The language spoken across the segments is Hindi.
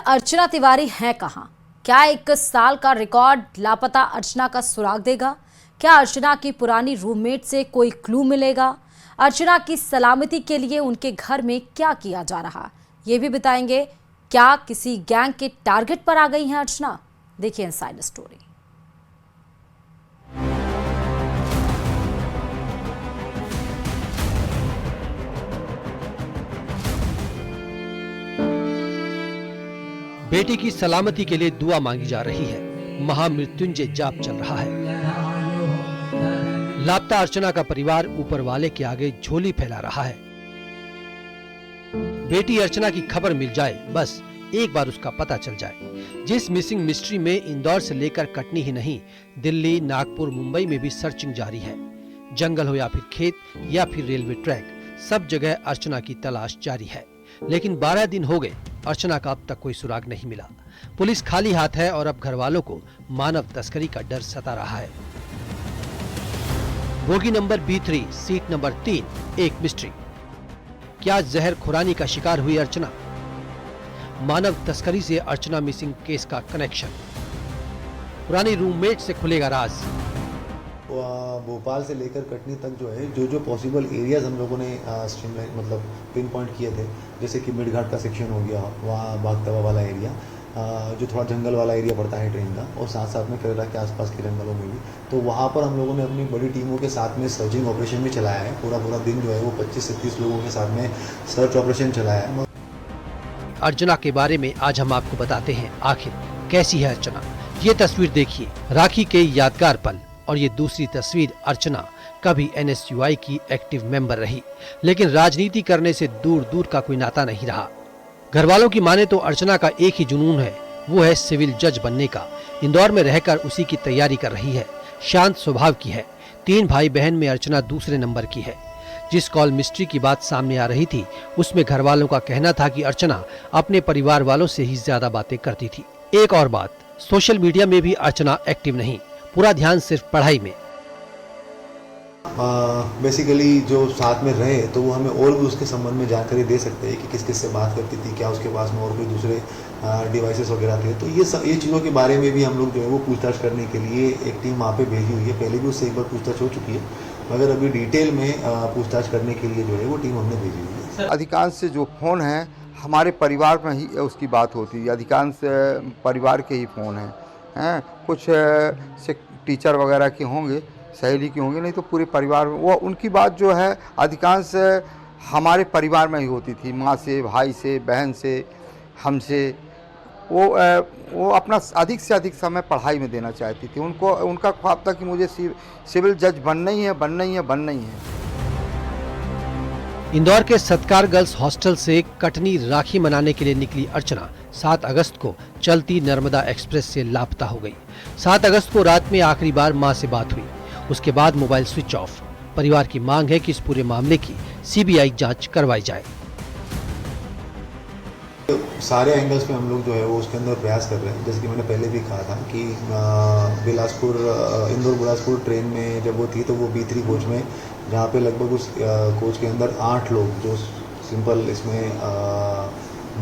अर्चना तिवारी है कहां? क्या 1 साल का रिकॉर्ड लापता अर्चना का सुराग देगा? क्या अर्चना की पुरानी रूममेट से कोई क्लू मिलेगा? अर्चना की सलामती के लिए उनके घर में क्या किया जा रहा, ये भी बताएंगे। क्या किसी गैंग के टारगेट पर आ गई हैं अर्चना? देखिए इनसाइड स्टोरी। बेटी की सलामती के लिए दुआ मांगी जा रही है। महामृत्युंजय जाप चल रहा है। लापता अर्चना का परिवार ऊपर वाले के आगे झोली फैला रहा है। बेटी अर्चना की खबर मिल जाए, बस एक बार उसका पता चल जाए। जिस मिसिंग मिस्ट्री में इंदौर से लेकर कटनी ही नहीं, दिल्ली, नागपुर, मुंबई में भी सर्चिंग जारी है। जंगल हो या फिर खेत या फिर रेलवे ट्रैक, सब जगह अर्चना की तलाश जारी है। लेकिन 12 दिन हो गए, अर्चना का अब तक कोई सुराग नहीं मिला। पुलिस खाली हाथ है और अब घर वालों को मानव तस्करी का डर सता रहा है। Bogie number B3, seat number 3, एक मिस्ट्री। क्या जहर खुरानी का शिकार हुई अर्चना? मानव तस्करी से अर्चना मिसिंग केस का कनेक्शन। पुरानी रूममेट से खुलेगा राज। भोपाल से लेकर कटनी तक जो है, जो पॉसिबल एरियाज हम लोगों ने स्ट्रीमलाइन मतलब पिन पॉइंट किए थे, जैसे कि मिडघाट का सेक्शन हो गया, वहाँ बागतवा वाला एरिया, जो थोड़ा जंगल वाला एरिया पड़ता है ट्रेन का, और साथ साथ में केरला के आसपास के जंगलों में भी। तो वहाँ पर हम लोगों ने अपनी बड़ी टीमों के साथ में सर्चिंग ऑपरेशन भी चलाया है। पूरा दिन जो है वो 25 से 30 लोगों के साथ में सर्च ऑपरेशन चलाया है। अर्चना के बारे में आज हम आपको बताते हैं, आखिर कैसी है अर्चना। ये तस्वीर देखिए, राखी के यादगार पल। और ये दूसरी तस्वीर, अर्चना कभी NSUI की एक्टिव मेंबर रही, लेकिन राजनीति करने से दूर दूर का कोई नाता नहीं रहा। घर वालों की माने तो अर्चना का एक ही जुनून है, वो है सिविल जज बनने का। इंदौर में रहकर उसी की तैयारी कर रही है। शांत स्वभाव की है। 3 भाई बहन में अर्चना दूसरे नंबर की है। जिस कॉल मिस्ट्री की बात सामने आ रही थी, उसमें घर वालों का कहना था कि अर्चना अपने परिवार वालों से ही ज्यादा बातें करती थी। एक और बात, सोशल मीडिया में भी अर्चना एक्टिव नहीं, पूरा ध्यान सिर्फ पढ़ाई में। बेसिकली जो साथ में रहे तो वो हमें और भी उसके संबंध में जानकारी दे सकते हैं कि किस किस से बात करती थी, क्या उसके पास में और कोई दूसरे डिवाइसेस वगैरह थे। तो ये चीज़ों के बारे में भी हम लोग जो है वो पूछताछ करने के लिए एक टीम वहाँ पे भेजी हुई है। पहले भी उससे एक बार पूछताछ हो चुकी है, मगर अभी डिटेल में पूछताछ करने के लिए जो है वो टीम हमने भेजी हुई है। अधिकांश जो फ़ोन हैं हमारे परिवार में ही उसकी बात होती है। अधिकांश परिवार के ही फ़ोन हैं। कुछ से टीचर वगैरह के होंगे, सहेली की होंगी, नहीं तो पूरे परिवार में वो उनकी बात जो है अधिकांश हमारे परिवार में ही होती थी। माँ से, भाई से, बहन से, हमसे। वो अपना अधिक से अधिक समय पढ़ाई में देना चाहती थी। उनका ख्वाब था कि मुझे सिविल जज बनना ही है। इंदौर के सत्कार गर्ल्स हॉस्टल से कटनी राखी मनाने के लिए निकली अर्चना 7 अगस्त को चलती नर्मदा एक्सप्रेस से लापता हो गई। 7 अगस्त को रात में आखिरी बार मां से बात हुई। उसके बाद मोबाइल स्विच ऑफ। परिवार की मांग है कि इस पूरे मामले की CBI जांच करवाई जाए। सारे एंगल्स पे हम लोग जो है वो उसके अंदर प्रयास कर रहे हैं। जैसे कि मैंने पहले भी कहा था कि इंदौर बिलासपुर ट्रेन में जब वो थी तो वो B3 कोच में, जहाँ पे लगभग उस कोच के अंदर 8 लोग, जो सिंपल इसमें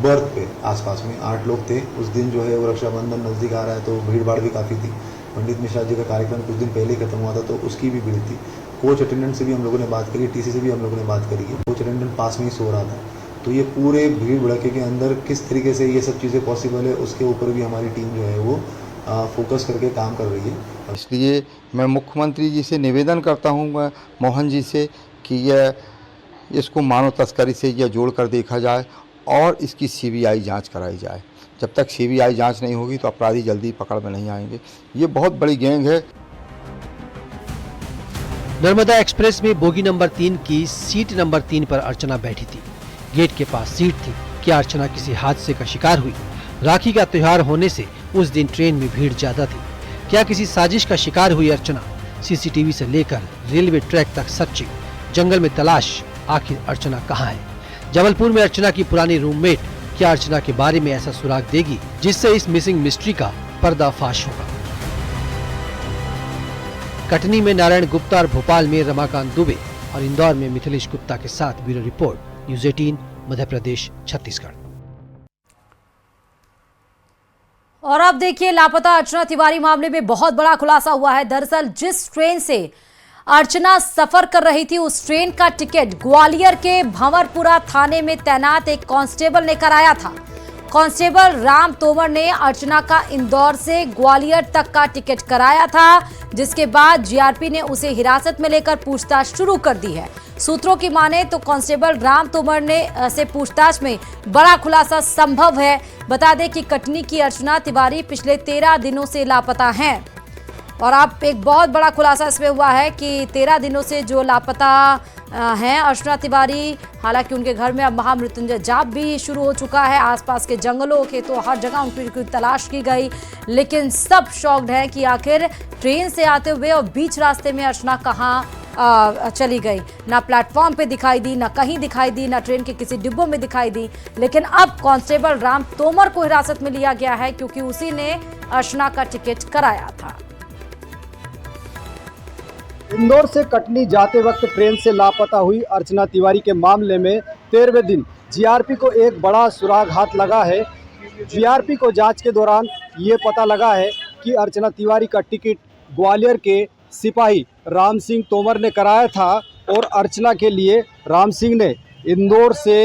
बर्थ पे आसपास में 8 लोग थे। उस दिन जो है वो रक्षाबंधन नज़दीक आ रहा है तो भीड़ भाड़ भी काफ़ी थी। पंडित मिश्रा जी का कार्यक्रम कुछ दिन पहले ही खत्म हुआ था तो उसकी भी भीड़ थी। कोच अटेंडेंट से भी हम लोगों ने बात करी, TC से भी हम लोगों ने बात करी। कोच अटेंडेंट पास में ही सो रहा था। तो ये पूरे भीड़ भड़के के अंदर किस तरीके से ये सब चीज़ें पॉसिबल है, उसके ऊपर भी हमारी टीम जो है वो फोकस करके काम कर रही है। इसलिए मैं मुख्यमंत्री जी से निवेदन करता हूँ, मोहन जी से, कि इसको मानव तस्करी से यह जोड़ कर देखा जाए और इसकी CBI जांच कराई जाए। जब तक CBI जांच नहीं होगी तो अपराधी जल्दी पकड़ में नहीं आएंगे। ये बहुत बड़ी गैंग है। नर्मदा एक्सप्रेस में बोगी नंबर 3 की सीट नंबर 3 पर अर्चना बैठी थी। गेट के पास सीट थी। क्या अर्चना किसी हादसे का शिकार हुई? राखी का त्योहार होने से उस दिन ट्रेन में भीड़ ज्यादा थी। क्या किसी साजिश का शिकार हुई अर्चना? CCTV से लेकर रेलवे ट्रैक तक सर्चिंग, जंगल में तलाश, आखिर अर्चना कहाँ है? जबलपुर में अर्चना की पुरानी रूममेट क्या अर्चना के बारे में ऐसा सुराग देगी जिससे इस मिसिंग मिस्ट्री का पर्दाफाश होगा? कटनी में नारायण गुप्ता और भोपाल में रमाकांत दुबे और इंदौर में मिथिलेश गुप्ता के साथ bureau report, news 18, Madhya Pradesh, Chhattisgarh. और अब देखिए लापता अर्चना तिवारी मामले में बहुत बड़ा खुलासा हुआ है। दरअसल जिस ट्रेन से अर्चना सफर कर रही थी उस ट्रेन का टिकट ग्वालियर के भंवरपुरा थाने में तैनात एक कांस्टेबल ने कराया था। कांस्टेबल राम तोमर ने अर्चना का इंदौर से ग्वालियर तक का टिकट कराया था, जिसके बाद जीआरपी ने उसे हिरासत में लेकर पूछताछ शुरू कर दी है। सूत्रों की माने तो कांस्टेबल राम तोमर ने से पूछताछ में बड़ा खुलासा संभव है। बता दें कि कटनी की अर्चना तिवारी पिछले 13 दिनों से लापता हैं और अब एक बहुत बड़ा खुलासा इसमें हुआ है कि 13 दिनों से जो लापता हैं अर्चना तिवारी, हालांकि उनके घर में अब महामृत्युंजय जाप भी शुरू हो चुका है। आसपास के जंगलों के तो हर जगह उनकी तलाश की गई, लेकिन सब शॉक्ड हैं कि आखिर ट्रेन से आते हुए और बीच रास्ते में अर्चना कहाँ चली गई। ना प्लेटफॉर्म पे दिखाई दी, ना कहीं दिखाई दी, ना ट्रेन के किसी डिब्बों में दिखाई दी। लेकिन अब कांस्टेबल राम तोमर को हिरासत में लिया गया है क्योंकि उसी ने अर्चना का टिकट कराया था। इंदौर से कटनी जाते वक्त ट्रेन से लापता हुई अर्चना तिवारी के मामले में 13वें दिन जीआरपी को एक बड़ा सुराग हाथ लगा है। जीआरपी को जांच के दौरान ये पता लगा है कि अर्चना तिवारी का टिकट ग्वालियर के सिपाही राम सिंह तोमर ने कराया था और अर्चना के लिए राम सिंह ने इंदौर से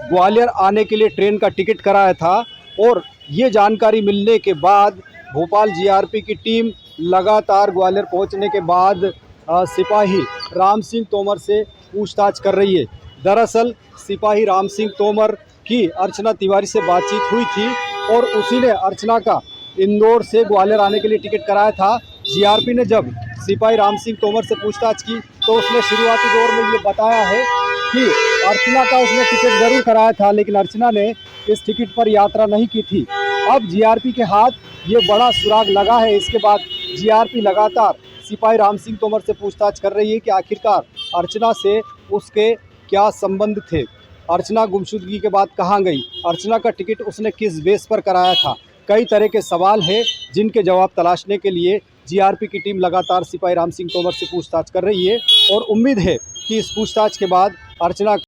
ग्वालियर आने के लिए ट्रेन का टिकट कराया था। और ये जानकारी मिलने के बाद भोपाल जीआरपी की टीम लगातार ग्वालियर पहुंचने के बाद सिपाही राम सिंह तोमर से पूछताछ कर रही है। दरअसल सिपाही राम सिंह तोमर की अर्चना तिवारी से बातचीत हुई थी और उसी ने अर्चना का इंदौर से ग्वालियर आने के लिए टिकट कराया था। जीआरपी ने जब सिपाही राम सिंह तोमर से पूछताछ की तो उसने शुरुआती दौर में ये बताया है कि अर्चना का उसने टिकट जरूर कराया था, लेकिन अर्चना ने इस टिकट पर यात्रा नहीं की थी। अब जीआरपी के हाथ ये बड़ा सुराग लगा है। इसके बाद जीआरपी लगातार सिपाही राम सिंह तोमर से पूछताछ कर रही है कि आखिरकार अर्चना से उसके क्या संबंध थे, अर्चना गुमशुदगी के बाद कहाँ गई, अर्चना का टिकट उसने किस बेस पर कराया था। कई तरह के सवाल हैं जिनके जवाब तलाशने के लिए जीआरपी की टीम लगातार सिपाही राम सिंह तोमर से पूछताछ कर रही है और उम्मीद है कि इस पूछताछ के बाद अर्चना